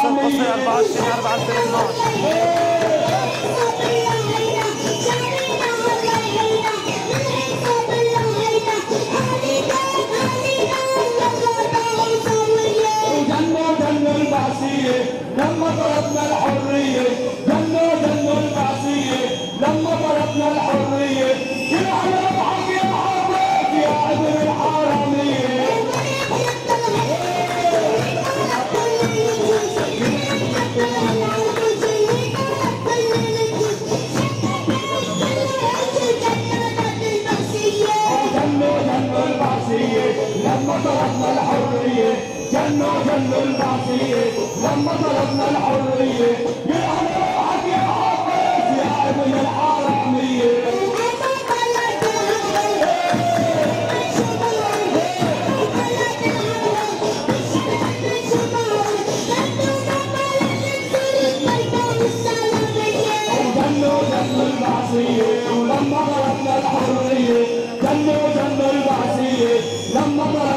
القصير 24/12. لما طلبنا الحرية جنوا البعثية، لما طلبنا الحرية يا على ربحك يا حافظ يا ابن الحرامية. لما طلبنا الحرية جنوا البعثية، لما طلبنا الحرية يا على ربحك يا حافظ يا ابن الحرامية. ولما طلبنا الحرية جنوا البعثية، لما طلبنا